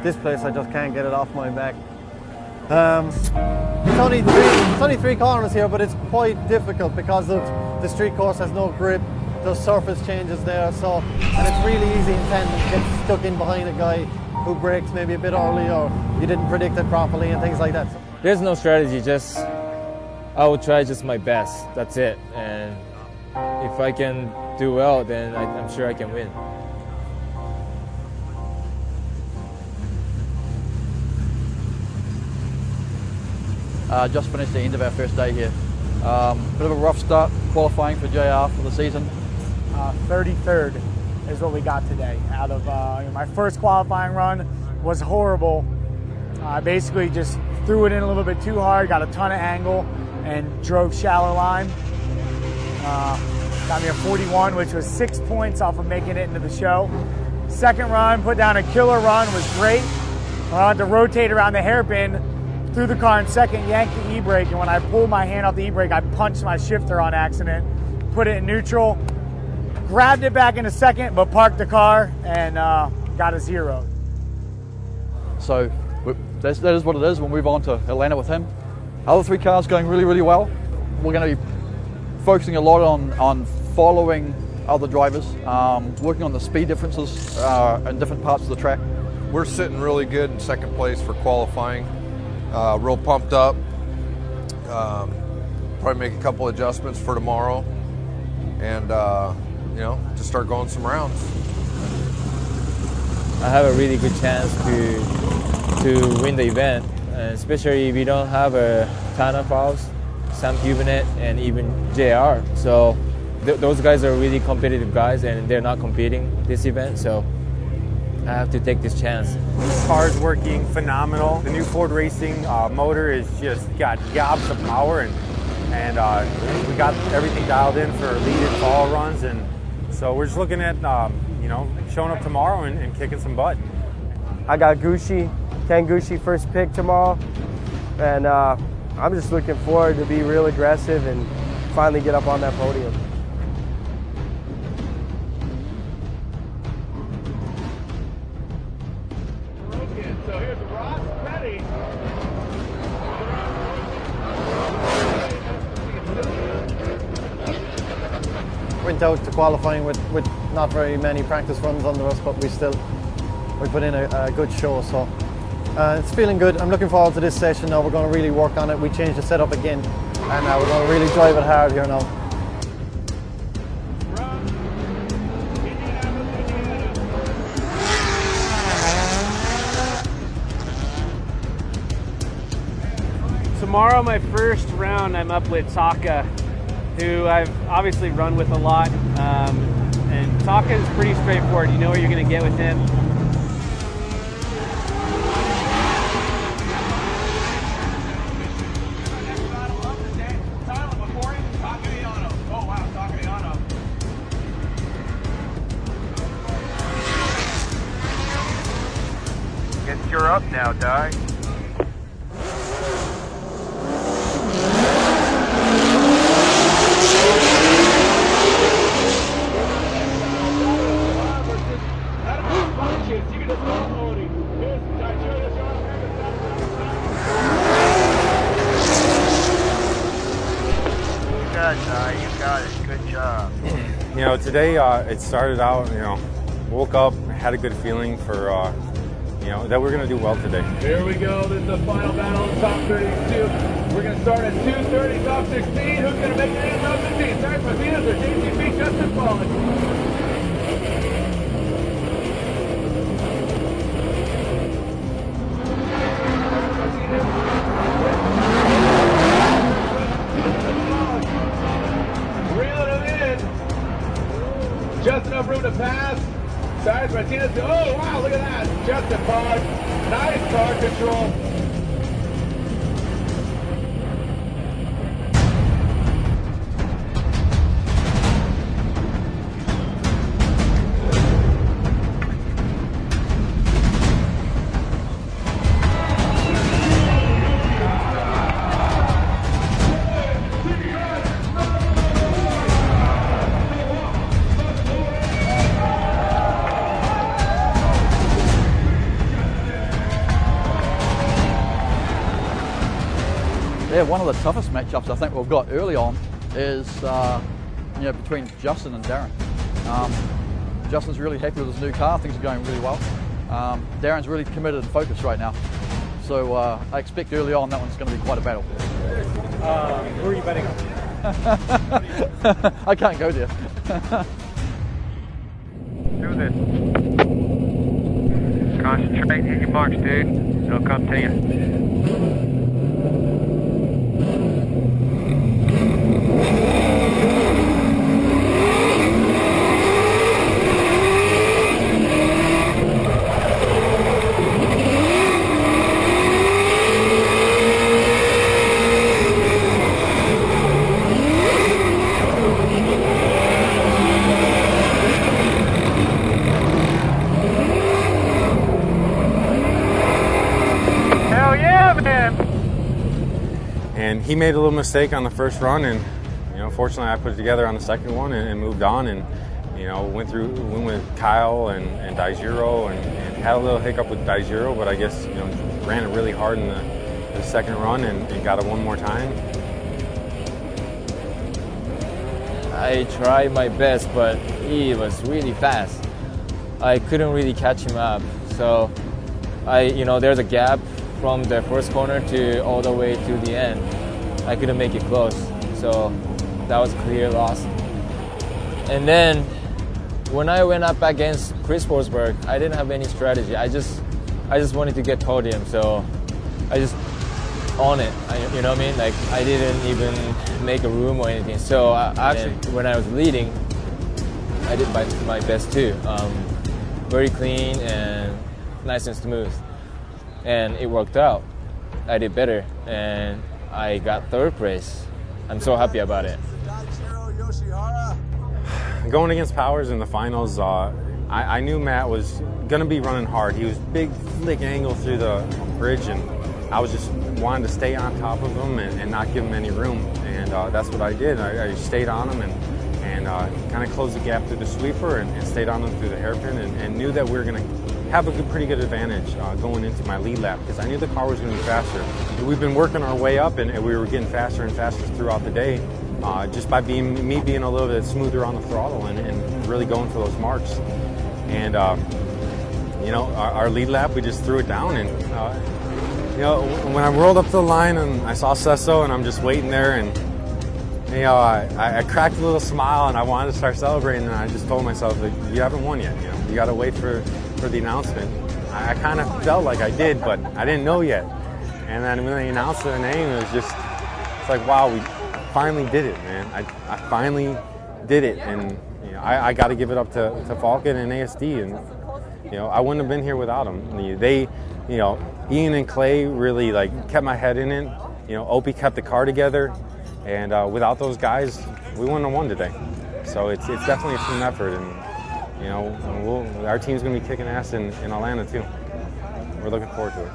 this place I just can't get it off my back. It's only three corners here, but it's quite difficult because the street course has no grip. There's surface changes there, so and it's really easy in tandem to get stuck in behind a guy who brakes maybe a bit early or you didn't predict it properly and things like that. There's no strategy, just I will try just my best. That's it. And if I can do well, then I'm sure I can win. Just finished the end of our first day here. Bit of a rough start qualifying for JR for the season. 33rd is what we got today. Out of my first qualifying run was horrible. I basically just threw it in a little bit too hard, got a ton of angle, and drove shallow line. Got me a 41, which was 6 points off of making it into the show. Second run, put down a killer run, was great. I had to rotate around the hairpin, threw the car in second, yanked the e-brake, and when I pulled my hand off the e-brake, I punched my shifter on accident, put it in neutral, grabbed it back in a second, but parked the car and got a 0. So that is what it is. We'll move on to Atlanta with him. Other 3 cars going really, really well. We're going to be focusing a lot on following other drivers, working on the speed differences in different parts of the track. We're sitting really good in second place for qualifying. Real pumped up. Probably make a couple adjustments for tomorrow, and just start going some rounds. I have a really good chance to win the event, especially if we don't have a ton of fouls, Sam Hubernet, and even JR. So those guys are really competitive guys, and they're not competing this event. So I have to take this chance. This car's working phenomenal. The new Ford Racing motor is just got gobs of power, and we got everything dialed in for lead and fall runs, and so we're just looking at showing up tomorrow and kicking some butt. I got Ken Gucci first pick tomorrow, and I'm just looking forward to be real aggressive and finally get up on that podium. Went out to qualifying with not very many practice runs under us, but we put in a good show, so it's feeling good. I'm looking forward to this session now. We're going to really work on it. We changed the setup again, and we're going to really drive it hard here now. Tomorrow, my first round, I'm up with Taka, who I've obviously run with a lot, and Taka is pretty straightforward. You know what you're going to get with him. Guess you're up now, Di. You got it. Good job. Today it started out, woke up, had a good feeling for, that we're going to do well today. Here we go. This is the final battle of top 32. We're going to start at 2:30, top 16. Who's going to make it in top 15? Tire Martinez or JCP Justin Falken? Just enough room to pass. Tire Martinez. Oh, wow, look at that. Justin Park. Nice car control. Yeah, one of the toughest matchups I think we've got early on is between Justin and Darren. Justin's really happy with his new car, things are going really well. Darren's really committed and focused right now. So I expect early on that one's going to be quite a battle. Who are you betting on? I can't go there. Do this. Concentrate, hit your marks, dude. It'll come to you. And he made a little mistake on the first run, and fortunately I put it together on the second one and moved on, and went with Kyle and Daijiro and had a little hiccup with Daijiro, but I guess ran it really hard in the second run and got it one more time. I tried my best, but he was really fast. I couldn't really catch him up, so there's a gap from the first corner to all the way to the end. I couldn't make it close, so that was a clear loss. And then when I went up against Chris Forsberg, I didn't have any strategy. I just wanted to get podium, so I just on it. You know what I mean? Like, I didn't even make a room or anything. So when I was leading, I did my best too. Very clean and nice and smooth. And it worked out. I did better, and I got third place. I'm so happy about it. Going against Powers in the finals, I knew Matt was going to be running hard. He was big, slick angle through the bridge, and I was just wanting to stay on top of him and not give him any room. And that's what I did. I stayed on him and kind of closed the gap through the sweeper and stayed on him through the hairpin, and knew that we were going to have a pretty good advantage going into my lead lap, because I knew the car was going to be faster. We've been working our way up, and we were getting faster and faster throughout the day, just by me being a little bit smoother on the throttle and really going for those marks. And our lead lap, we just threw it down, and when I rolled up to the line and I saw Sesso, and I'm just waiting there, and I cracked a little smile, and I wanted to start celebrating, and I just told myself, like, you haven't won yet. You got to wait for the announcement. I kind of felt like I did, but I didn't know yet. And then when they announced their name, it's like, wow, we finally did it, man. I finally did it, and I got to give it up to Falken and ASD, and I wouldn't have been here without them. They, Ian and Clay really kept my head in it. Opie kept the car together, and without those guys, we wouldn't have won today. So it's definitely a team effort, and our team's going to be kicking ass in Atlanta too. We're looking forward to it.